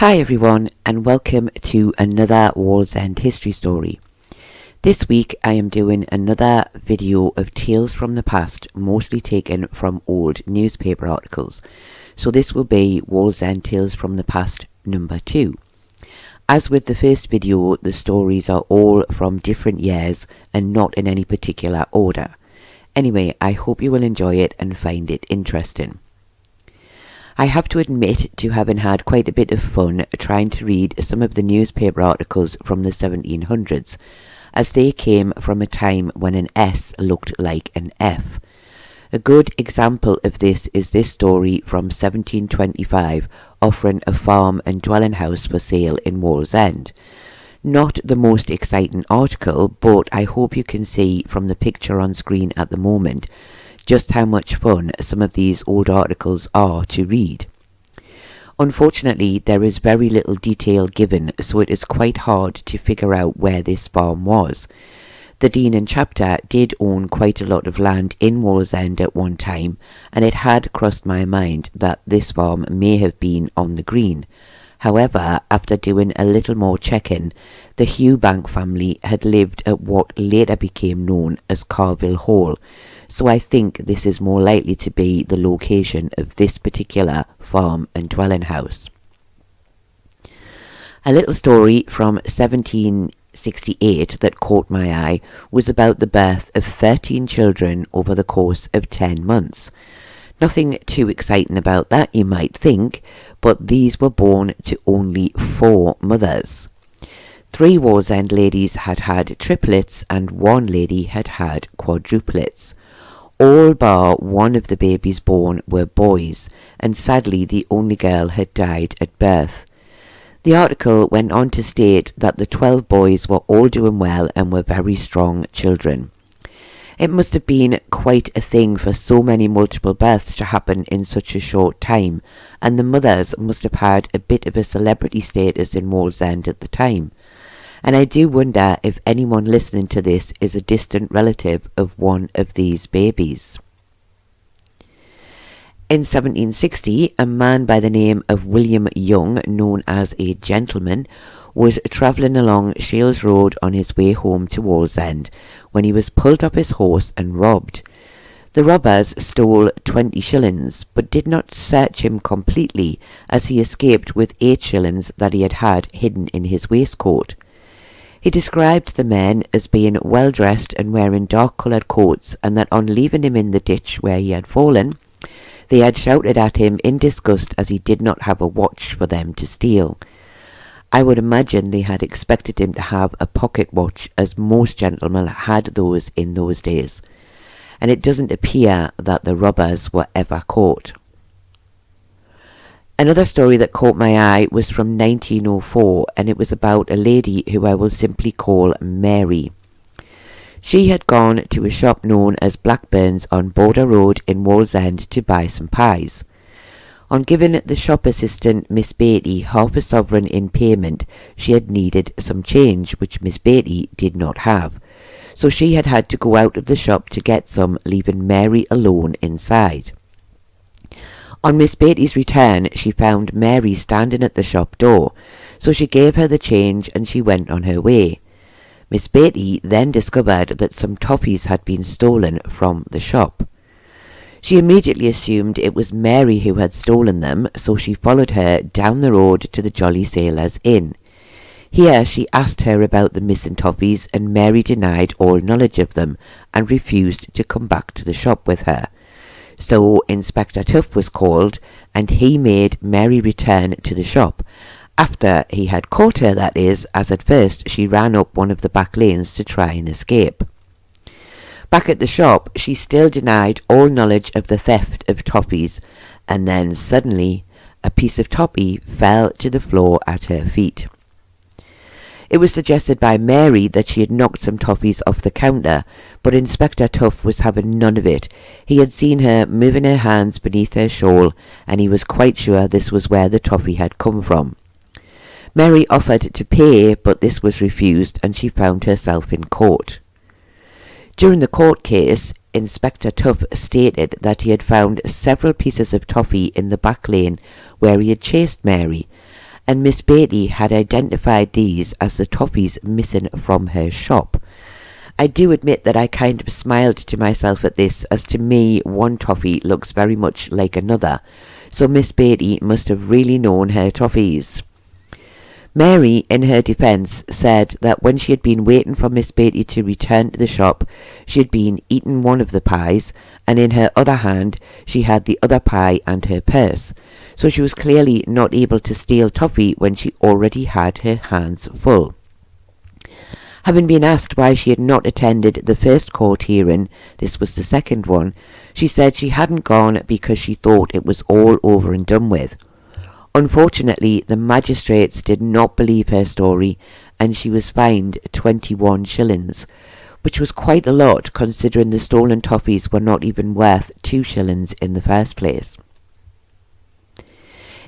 Hi everyone, and welcome to another Wallsend history story. This week I am doing another video of tales from the past, mostly taken from old newspaper articles. So this will be Wallsend Tales from the Past number 2. As with the first video, the stories are all from different years and not in any particular order. Anyway, I hope you will enjoy it and find it interesting. I have to admit to having had quite a bit of fun trying to read some of the newspaper articles from the 1700s, as they came from a time when an S looked like an F. A good example of this is this story from 1725 offering a farm and dwelling house for sale in Wallsend. Not the most exciting article, but I hope you can see from the picture on screen at the moment just how much fun some of these old articles are to read. Unfortunately, there is very little detail given, so it is quite hard to figure out where this farm was. The Dean and Chapter did own quite a lot of land in Wallsend at one time, and it had crossed my mind that this farm may have been on the green. However, after doing a little more checking, the Hewbank family had lived at what later became known as Carville Hall, so I think this is more likely to be the location of this particular farm and dwelling house. A little story from 1768 that caught my eye was about the birth of 13 children over the course of 10 months. Nothing too exciting about that, you might think, but these were born to only 4 mothers. 3 Wallsend ladies had had triplets and 1 lady had had quadruplets. All bar one of the babies born were boys, and sadly the only girl had died at birth. The article went on to state that the 12 boys were all doing well and were very strong children. It must have been quite a thing for so many multiple births to happen in such a short time, and the mothers must have had a bit of a celebrity status in Wallsend at the time. And I do wonder if anyone listening to this is a distant relative of one of these babies. In 1760, a man by the name of William Young, known as a gentleman, was travelling along Shields Road on his way home to Wallsend when he was pulled off his horse and robbed. The robbers stole 20 shillings, but did not search him completely, as he escaped with 8 shillings that he had hidden in his waistcoat. He described the men as being well dressed and wearing dark-coloured coats, and that on leaving him in the ditch where he had fallen, they had shouted at him in disgust as he did not have a watch for them to steal. I would imagine they had expected him to have a pocket watch, as most gentlemen had those in those days, and it doesn't appear that the robbers were ever caught. Another story that caught my eye was from 1904, and it was about a lady who I will simply call Mary. She had gone to a shop known as Blackburns on Border Road in Wallsend to buy some pies. On giving the shop assistant, Miss Beatty, half a sovereign in payment, she had needed some change, which Miss Beatty did not have. So she had had to go out of the shop to get some, leaving Mary alone inside. On Miss Beatty's return, she found Mary standing at the shop door, so she gave her the change and she went on her way. Miss Beatty then discovered that some toffees had been stolen from the shop. She immediately assumed it was Mary who had stolen them, so she followed her down the road to the Jolly Sailors Inn. Here she asked her about the missing toffees, and Mary denied all knowledge of them and refused to come back to the shop with her. So Inspector Tuff was called, and he made Mary return to the shop, after he had caught her, that is, as at first she ran up one of the back lanes to try and escape. Back at the shop, she still denied all knowledge of the theft of toffees, and then suddenly a piece of toffee fell to the floor at her feet. It was suggested by Mary that she had knocked some toffees off the counter, but Inspector Tuff was having none of it. He had seen her moving her hands beneath her shawl, and he was quite sure this was where the toffee had come from. Mary offered to pay, but this was refused, and she found herself in court. During the court case, Inspector Tuff stated that he had found several pieces of toffee in the back lane where he had chased Mary, and Miss Beatty had identified these as the toffees missing from her shop. I do admit that I kind of smiled to myself at this, as to me one toffee looks very much like another, so Miss Beatty must have really known her toffees. Mary, in her defence, said that when she had been waiting for Miss Beatty to return to the shop, she had been eating one of the pies, and in her other hand she had the other pie and her purse, so she was clearly not able to steal toffee when she already had her hands full. Having been asked why she had not attended the first court hearing, this was the second one, she said she hadn't gone because she thought it was all over and done with. Unfortunately, the magistrates did not believe her story, and she was fined 21 shillings, which was quite a lot considering the stolen toffees were not even worth 2 shillings in the first place.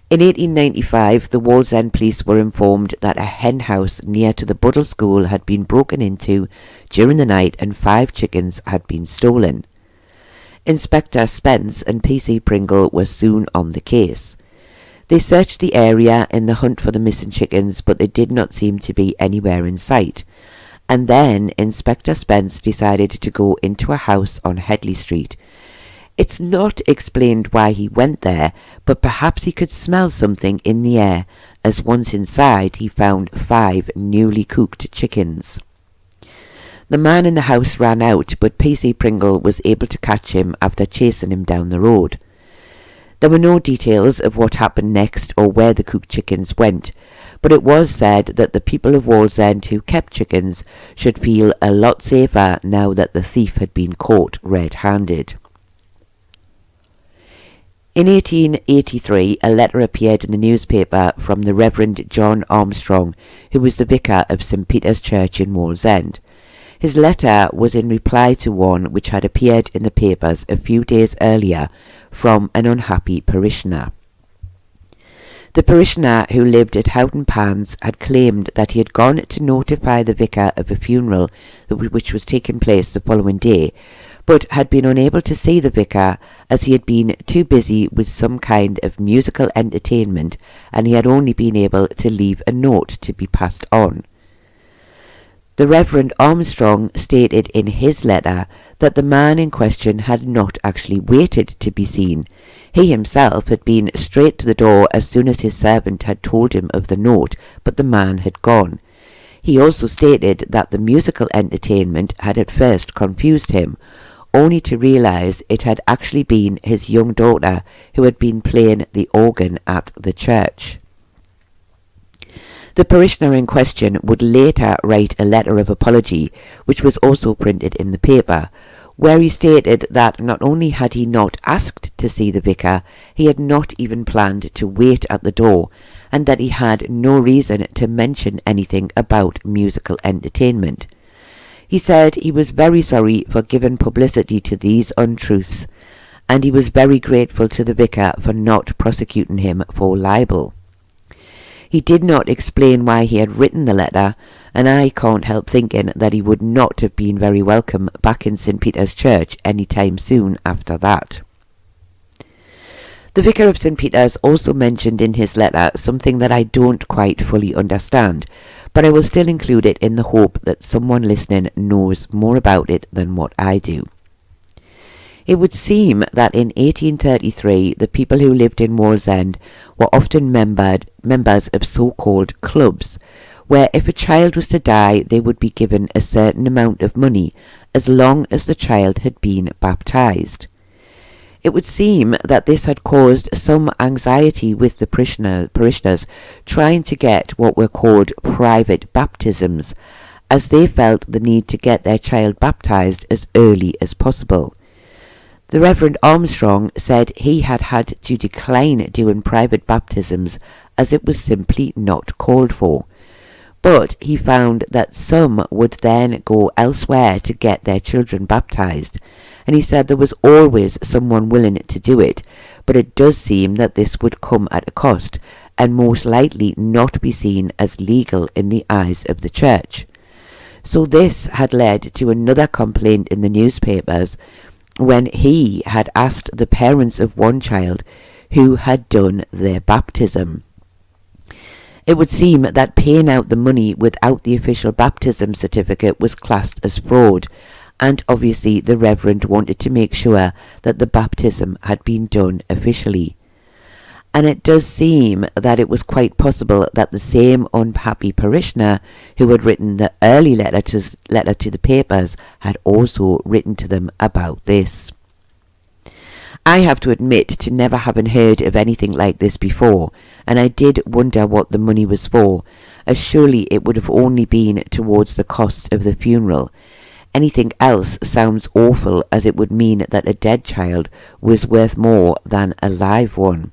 In 1895, the Wallsend police were informed that a hen house near to the Buddle School had been broken into during the night and 5 chickens had been stolen. Inspector Spence and PC Pringle were soon on the case. They searched the area in the hunt for the missing chickens, but they did not seem to be anywhere in sight. And then Inspector Spence decided to go into a house on Headley Street. It's not explained why he went there, but perhaps he could smell something in the air, as once inside he found 5 newly cooked chickens. The man in the house ran out, but PC Pringle was able to catch him after chasing him down the road. There were no details of what happened next or where the cooked chickens went, but it was said that the people of Wallsend who kept chickens should feel a lot safer now that the thief had been caught red-handed. In 1883, a letter appeared in the newspaper from the Reverend John Armstrong, who was the vicar of St. Peter's Church in Wallsend. His letter was in reply to one which had appeared in the papers a few days earlier from an unhappy parishioner. The parishioner, who lived at Houghton Pans, had claimed that he had gone to notify the vicar of a funeral which was taking place the following day, but had been unable to see the vicar as he had been too busy with some kind of musical entertainment, and he had only been able to leave a note to be passed on. The Reverend Armstrong stated in his letter that the man in question had not actually waited to be seen. He himself had been straight to the door as soon as his servant had told him of the note, but the man had gone. He also stated that the musical entertainment had at first confused him, only to realise it had actually been his young daughter who had been playing the organ at the church. The parishioner in question would later write a letter of apology, which was also printed in the paper, where he stated that not only had he not asked to see the vicar, he had not even planned to wait at the door, and that he had no reason to mention anything about musical entertainment. He said he was very sorry for giving publicity to these untruths, and he was very grateful to the vicar for not prosecuting him for libel. He did not explain why he had written the letter, and I can't help thinking that he would not have been very welcome back in St. Peter's Church any time soon after that. The Vicar of St. Peter's also mentioned in his letter something that I don't quite fully understand, but I will still include it in the hope that someone listening knows more about it than what I do. It would seem that in 1833 the people who lived in Wallsend were often members of so-called clubs, where if a child was to die they would be given a certain amount of money as long as the child had been baptized. It would seem that this had caused some anxiety with the parishioners trying to get what were called private baptisms, as they felt the need to get their child baptized as early as possible. The Reverend Armstrong said he had had to decline doing private baptisms as it was simply not called for. But he found that some would then go elsewhere to get their children baptized, and he said there was always someone willing to do it, but it does seem that this would come at a cost, and most likely not be seen as legal in the eyes of the church. So this had led to another complaint in the newspapers, when he had asked the parents of one child who had done their baptism. It would seem that paying out the money without the official baptism certificate was classed as fraud, and obviously the Reverend wanted to make sure that the baptism had been done officially. And it does seem that it was quite possible that the same unhappy parishioner who had written the early letter to the papers had also written to them about this. I have to admit to never having heard of anything like this before, and I did wonder what the money was for, as surely it would have only been towards the cost of the funeral. Anything else sounds awful, as it would mean that a dead child was worth more than a live one.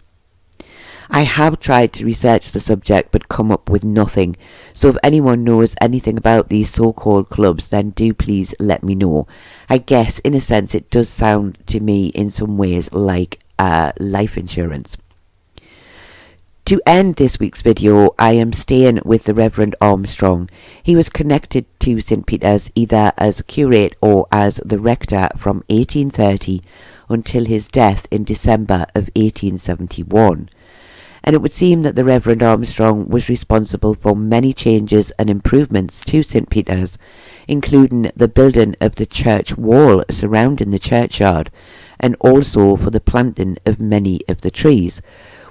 I have tried to research the subject but come up with nothing, so if anyone knows anything about these so-called clubs, then do please let me know. I guess in a sense it does sound to me in some ways like life insurance. To end this week's video, I am staying with the Reverend Armstrong. He was connected to St. Peter's either as curate or as the rector from 1830 until his death in December of 1871. And it would seem that the Reverend Armstrong was responsible for many changes and improvements to St. Peter's, including the building of the church wall surrounding the churchyard, and also for the planting of many of the trees,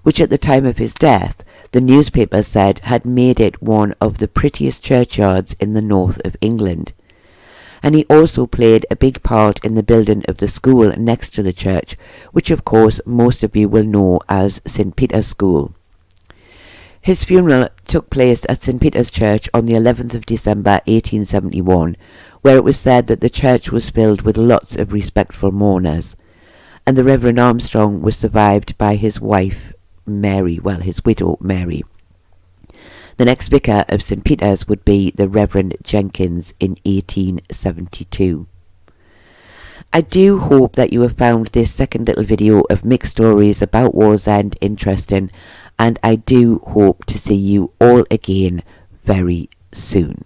which at the time of his death, the newspaper said had made it one of the prettiest churchyards in the north of England. And he also played a big part in the building of the school next to the church, which of course most of you will know as St. Peter's School. His funeral took place at St. Peter's Church on the 11th of December 1871, where it was said that the church was filled with lots of respectful mourners. And the Reverend Armstrong was survived by his wife Mary, his widow Mary. The next vicar of St. Peter's would be the Reverend Jenkins in 1872. I do hope that you have found this second little video of mixed stories about Wallsend interesting, and I do hope to see you all again very soon.